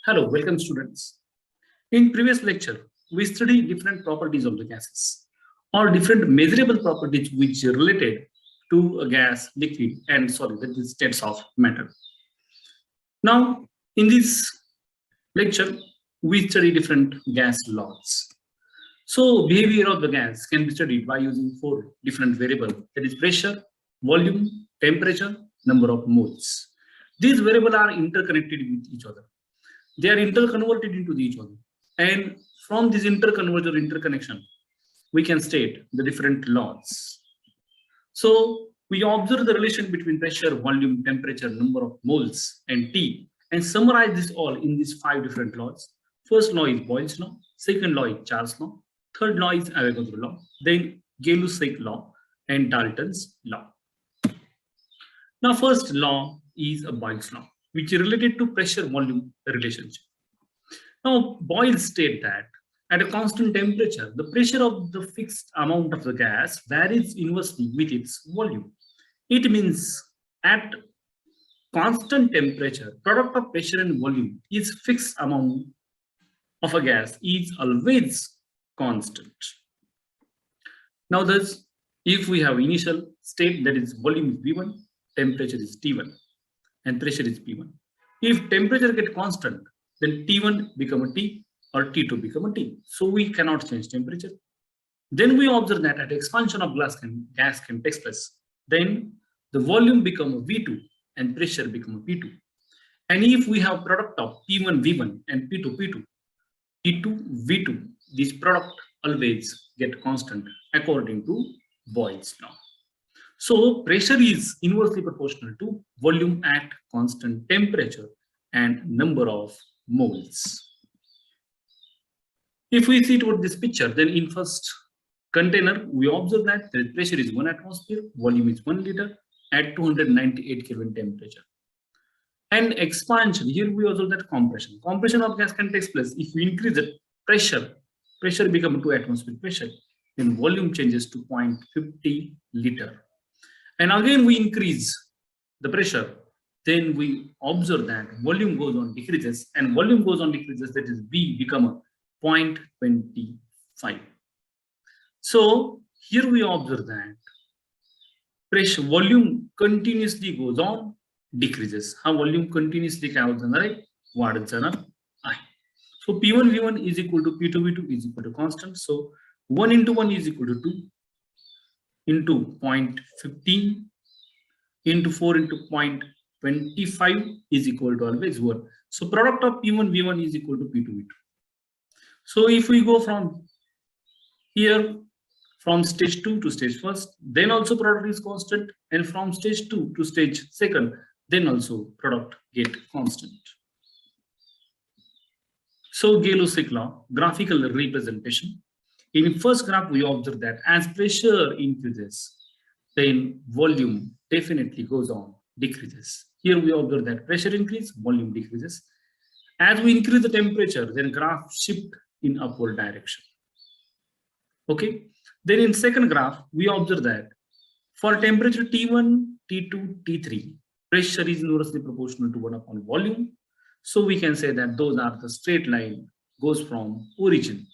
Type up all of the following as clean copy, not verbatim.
Hello, welcome students. In previous lecture, we studied different properties of the gases or different measurable properties which are related to a gas, liquid and solid, that is states of matter. Now, in this lecture, we study different gas laws. So, behavior of the gas can be studied by using four different variables, that is pressure, volume, temperature, number of moles. These variables are interconnected with each other. They are interconverted into each other. And from this interconverter interconnection, we can state the different laws. So we observe the relation between pressure, volume, temperature, number of moles, and T, and summarize this all in these five different laws. First law is Boyle's law, second law is Charles' law, third law is Avogadro law, then Gay-Lussac law, and Dalton's law. Now, first law is a Boyle's law, which is related to pressure-volume relationship. Now, Boyle stated that at a constant temperature, the pressure of the fixed amount of the gas varies inversely with its volume. It means at constant temperature, product of pressure and volume is fixed amount of a gas is always constant. Now, thus, if we have initial state, that is volume is V1, temperature is T1, and pressure is P1. If temperature get constant, then T1 become a T or T2 become a T. So we cannot change temperature. Then we observe that at expansion of gas can take place. Then the volume become a V2 and pressure become a P2. And if we have product of P1 V1 and P2 P2, P2 V2, this product always get constant according to Boyle's law. So pressure is inversely proportional to volume at constant temperature and number of moles. If we see toward this picture, then in first container, we observe that the pressure is 1 atmosphere, volume is 1 liter at 298 Kelvin temperature. And expansion, here we observe that compression. Compression of gas can take place if we increase the pressure become 2 atmosphere pressure, then volume changes to 0.50 liter. And again, we increase the pressure, then we observe that volume goes on decreases, and volume goes on decreases, that is V become a 0.25. So here we observe that pressure volume continuously goes on decreases. How volume continuously goes on, right? So P1 V1 is equal to P2 V2 is equal to constant. So 1 into 1 is equal to 2 into 0.15 into 4 into 0.25 is equal to always 1. So product of P1 V1 is equal to P2 V2. So if we go from here, from stage 2 to stage 1, then also product is constant, and from stage 2 to stage 2, then also product get constant. So Gay-Lussac law, graphical representation. In first graph, we observe that as pressure increases, then volume definitely goes on decreases. Here we observe that pressure increase, volume decreases. As we increase the temperature, then graph shift in upward direction. Okay. Then in second graph, we observe that for temperature T1, T2, T3, pressure is inversely proportional to 1 upon volume. So we can say that those are the straight line goes from origin.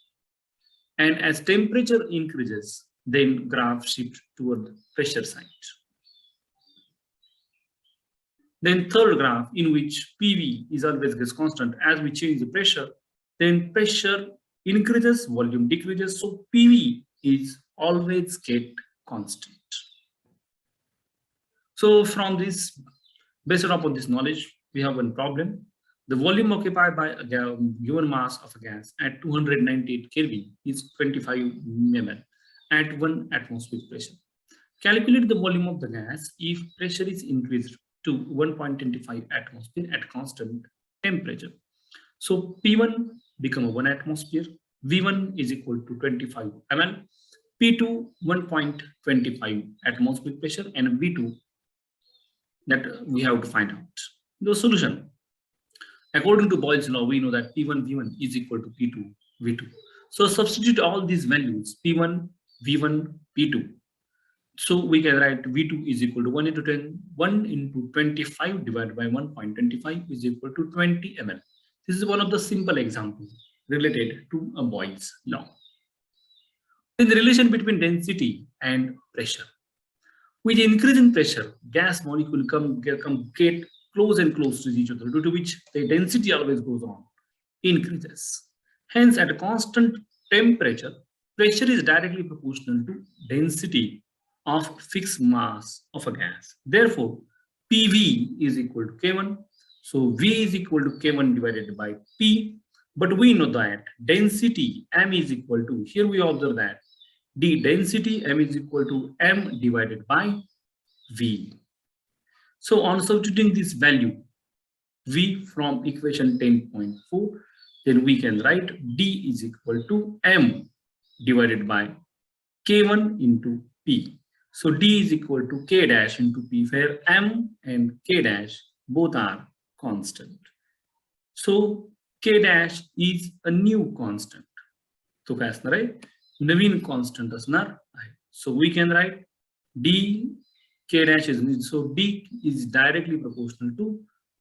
And as temperature increases, then graph shift toward pressure side. Then third graph, in which PV is always gets constant. As we change the pressure, then pressure increases, volume decreases. So PV is always get constant. So from this, based upon this knowledge, we have one problem. The volume occupied by a given mass of a gas at 298 Kelvin is 25 ml at 1 atmospheric pressure. Calculate the volume of the gas if pressure is increased to 1.25 atmosphere at constant temperature. So P1 become 1 atmosphere, V1 is equal to 25 ml, P2 1.25 atmospheric pressure, and V2 that we have to find out. The solution. According to Boyle's law, we know that P1 V1 is equal to P2 V2. So substitute all these values P1 V1 P2. So we can write V2 is equal to 1 into 10, 1 into 25 divided by 1.25 is equal to 20 ml. This is one of the simple examples related to a Boyle's law. In the relation between density and pressure. With increasing pressure, gas molecule get close and close to each other, due to which the density always goes on, increases. Hence, at a constant temperature, pressure is directly proportional to density of fixed mass of a gas. Therefore, PV is equal to K1. So V is equal to K1 divided by P. But we know that density M is equal to, here we observe that the density M is equal to M divided by V. So on substituting this value, V from equation 10.4, then we can write D is equal to M divided by K1 into P. So D is equal to K dash into P, where M and K dash both are constant. So K dash is a new constant. तो काय असणार आहे नवीन constant असणार आहे. So we can write D K dash is, so D is directly proportional to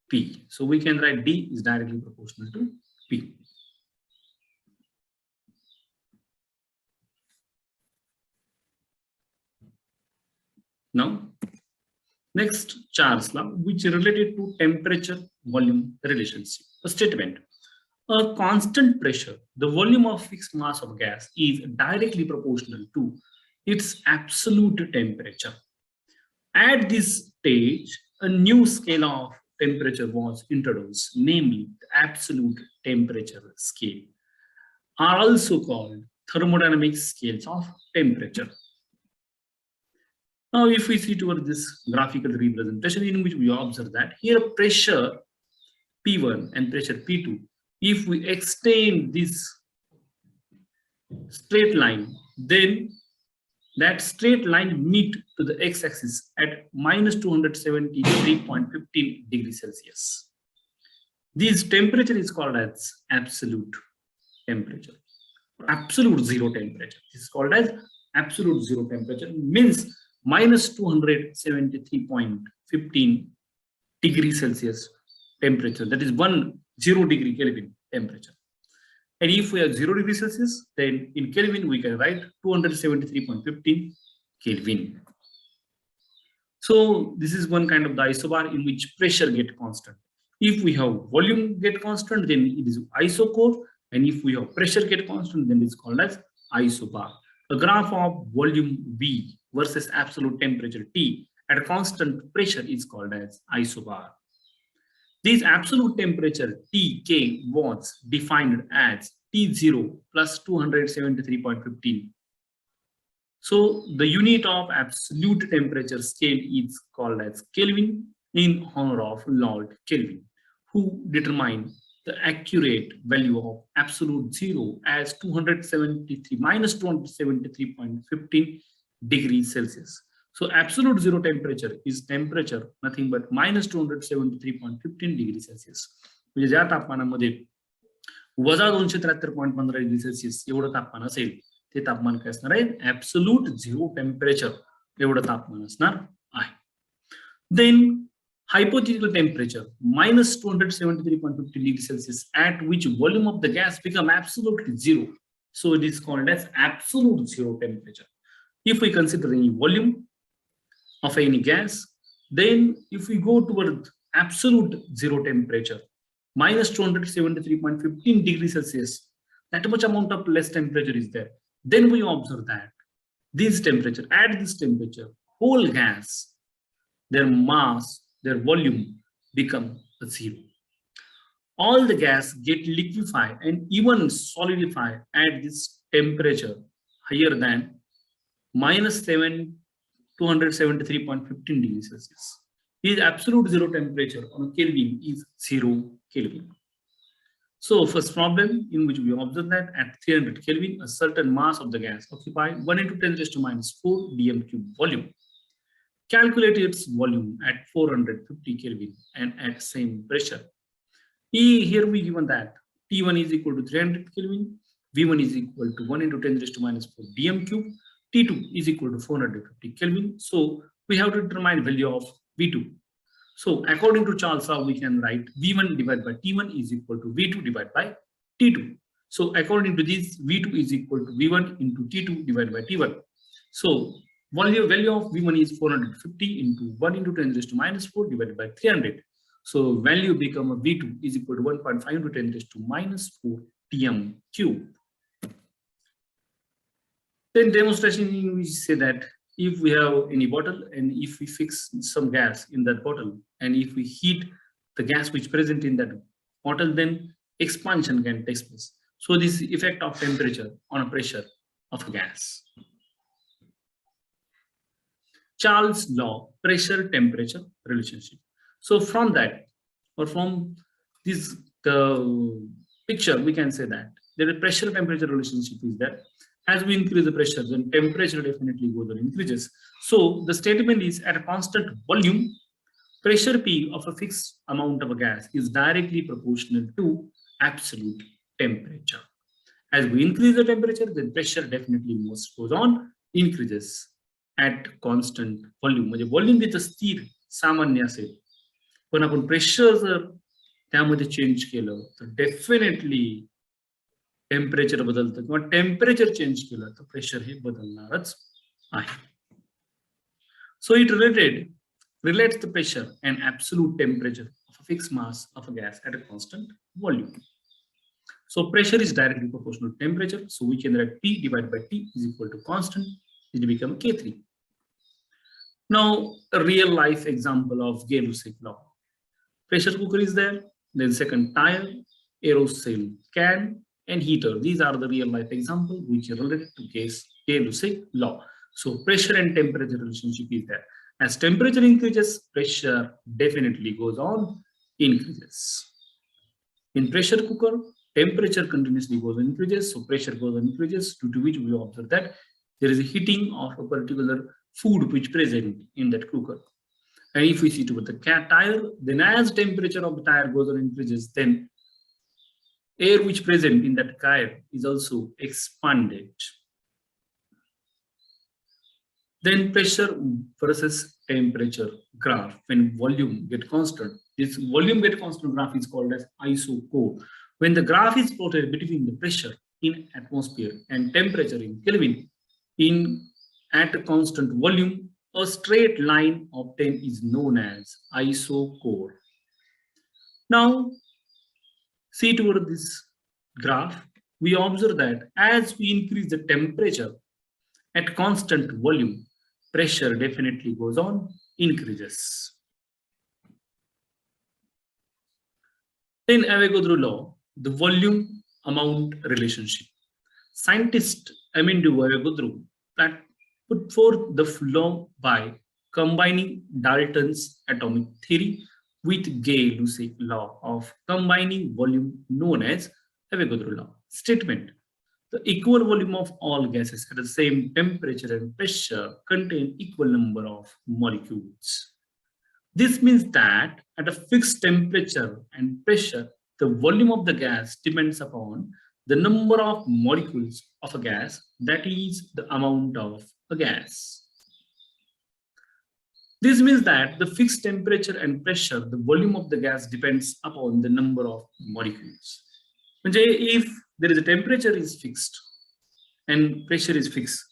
P. So we can write D is directly proportional to P. Now, next Charles law, which is related to temperature volume relationship. A statement: a constant pressure, the volume of fixed mass of gas is directly proportional to its absolute temperature. At this stage, a new scale of temperature was introduced, namely the absolute temperature scale, are also called thermodynamic scales of temperature. Now, if we see toward this graphical representation, in which we observe that here pressure P1 and pressure P2, if we extend this straight line, then that straight line meet to the x-axis at minus 273.15 degrees Celsius. This temperature is called as absolute temperature, absolute zero temperature. This is called as absolute zero temperature, means minus 273.15 degrees Celsius temperature. That is 10 degree Kelvin temperature. And if we have 0 degrees Celsius, then in Kelvin we can write 273.15 Kelvin. So this is one kind of the isobar in which pressure get constant. If we have volume get constant, then it is isochore, and if we have pressure get constant, then it's called as isobar. A graph of volume V versus absolute temperature T at a constant pressure is called as isobar. This absolute temperature Tk was defined as T0 plus 273.15. So the unit of absolute temperature scale is called as Kelvin, in honor of Lord Kelvin, who determined the accurate value of absolute zero as 273 minus 273.15 degrees Celsius. So absolute zero temperature is temperature nothing but minus 273.15 degrees Celsius. म्हणजे ज्या तापमानामध्ये वजा 273.15 degree Celsius एवढं तापमान असेल ते तापमान काय असणार आहे ऍब्सोल्यूट झिरो टेम्परेचर एवढं तापमान असणार आहे. Then hypothetical temperature minus 273.50 degrees Celsius at which volume of the gas become absolutely zero. So it is called as absolute zero temperature. If we consider any volume of any gas, then if we go toward absolute zero temperature, minus 273.15 degrees Celsius, that much amount of less temperature is there. Then we observe that this temperature, at this temperature, whole gas, their mass, their volume become zero. All the gas get liquefied and even solidify at this temperature higher than minus 273.15 degrees Celsius. His absolute zero temperature on a Kelvin is 0 Kelvin. So first problem in which we observe that at 300 Kelvin, a certain mass of the gas occupies 1 into 10 raised to minus 4 dm cube volume. Calculate its volume at 450 Kelvin and at same pressure. Here we given that T1 is equal to 300 Kelvin, V1 is equal to 1 into 10 raised to minus 4 dm cube, T2 is equal to 450 Kelvin. So we have to determine value of V2. So according to Charles Law, we can write V1 divided by T1 is equal to V2 divided by T2. So according to this, V2 is equal to V1 into T2 divided by T1. So value of V1 is 450 into 1 into 10 raised to minus 4 divided by 300. So value become a V2 is equal to 1.5 into 10 raised to minus 4 Tm cube. Then demonstration, we say that if we have any bottle and if we fix some gas in that bottle and if we heat the gas which present in that bottle, then expansion can take place. So this effect of temperature on a pressure of a gas. Charles law, pressure temperature relationship. So from that, or from this the picture, we can say that the pressure temperature relationship is that as we increase the pressure, then temperature definitely goes and increases. So the statement is at a constant volume, pressure P of a fixed amount of a gas is directly proportional to absolute temperature. As we increase the temperature, then pressure definitely most goes on increases at constant volume. म्हणजे volume तिथं स्थिर सामान्य असेल, पण आपण pressure जर त्यामध्ये change केलं तर डेफिनेटली टेम्परेचर बदलतं किंवा टेम्परेचर चेंज केलं तर प्रेशर हे बदलणारच आहे. So it relates the pressure and absolute temperature of a fixed mass of a gas at a constant volume. So pressure is directly proportional to temperature. So we can write P divided by T is equal to constant. It become K3. Now a real life example of Gay-Lussac law. Pressure cooker is there. Then second tire, aerosol can, and heater. These are the real life examples which are related to Gay-Lussac law. So pressure and temperature relationship is there. As temperature increases, pressure definitely goes on increases. In pressure cooker, temperature continuously goes on increases, so pressure goes on increases, due to which we observe that there is a heating of a particular food which present in that cooker. And if we see toward the tire, then as temperature of the tire goes on increases, then air which present in that tire is also expanded. Then pressure versus temperature graph. When volume get constant, this volume get constant graph is called as isochord. When the graph is plotted between the pressure in atmosphere and temperature in Kelvin at a constant volume, a straight line obtained is known as isochord. Now, see toward this graph, we observe that as we increase the temperature at constant volume, pressure definitely goes on increases. In Avogadro law, the volume amount relationship. Scientist Amendu Avogadro that put forth the law by combining Dalton's atomic theory with Gay-Lussac law of combining volume known as Avogadro law. Statement: the equal volume of all gases at the same temperature and pressure contain equal number of molecules. This means that at a fixed temperature and pressure, the volume of the gas depends upon the number of molecules of a gas, that is the amount of a gas. This means that the fixed temperature and pressure, the volume of the gas depends upon the number of molecules. If there is a temperature is fixed and pressure is fixed,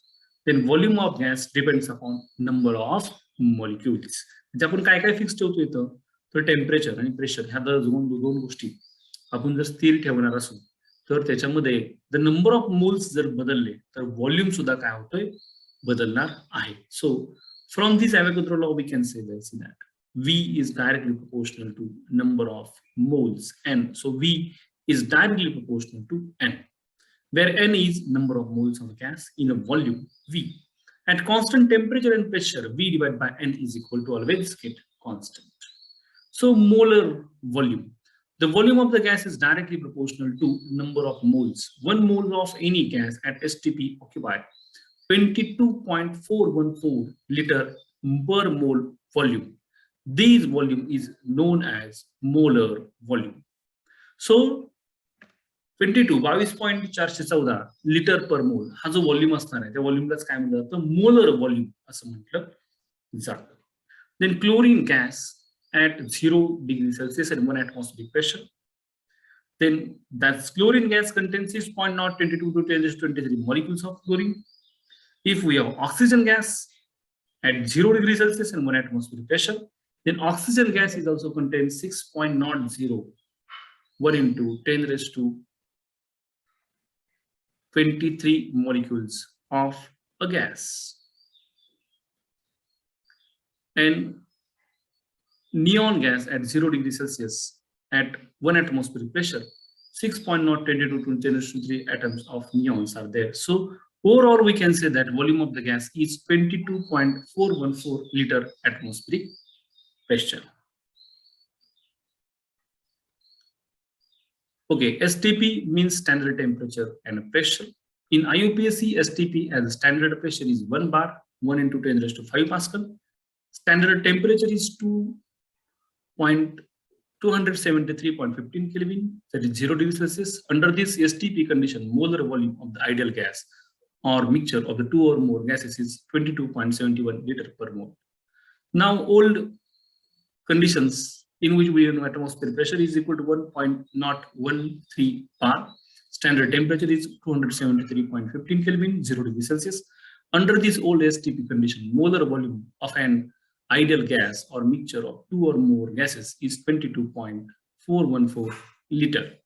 then volume of gas depends upon number of molecules. आपण काय काय fix ठेवतो इथं, तर temperature आणि pressure ह्या दोन गोष्टी आपण जर स्थिर ठेवणार असू तर त्याच्यामध्ये द नंबर ऑफ मोल्स जर बदलले तर व्हॉल्यूम सुद्धा काय होतोय, बदलणार आहे. So from this Avogadro law we can say that V is directly proportional to number of moles, and so V is directly proportional to N, where N is number of moles of gas in a volume V. At constant temperature and pressure, V divided by N is equal to always get constant. So molar volume. The volume of the gas is directly proportional to number of moles. 1 mole of any gas at STP occupy 22.414 liter per mole volume. This volume is known as molar volume. So 22.414 litre per mole हा जो volume असणार आहे त्या व्हॉल्यूमलाच काय म्हणलं जातं, molar volume असं म्हटलं जातं. Then chlorine gas at 0 degrees Celsius and 1 atmospheric pressure. Then that's chlorine gas contains 6.022 to 10 raised to 23 molecules of chlorine. If we have oxygen gas at 0 degrees Celsius and 1 atmospheric pressure, then oxygen gas is also contains 6.001 into 10 raised to 23 molecules of a gas. And neon gas at 0 degrees Celsius at 1 atmospheric pressure, 6.022 to 10 raised to 3 atoms of neons are there. So overall, we can say that volume of the gas is 22.414 liter atmospheric pressure. Okay, STP means standard temperature and pressure. In IUPAC, STP as standard pressure is 1 bar, 1 into 10 raised to 5 Pascal. Standard temperature is 273.15 Kelvin, that is 0 degrees Celsius. Under this STP condition, molar volume of the ideal gas or mixture of the 2 or more gases is 22.71 liter per mole. Now, old conditions in which we know atmospheric pressure is equal to 1.013 bar. Standard temperature is 273.15 Kelvin, 0 degrees Celsius. Under this old STP condition, molar volume of an ideal gas or mixture of 2 or more gases is 22.414 liter.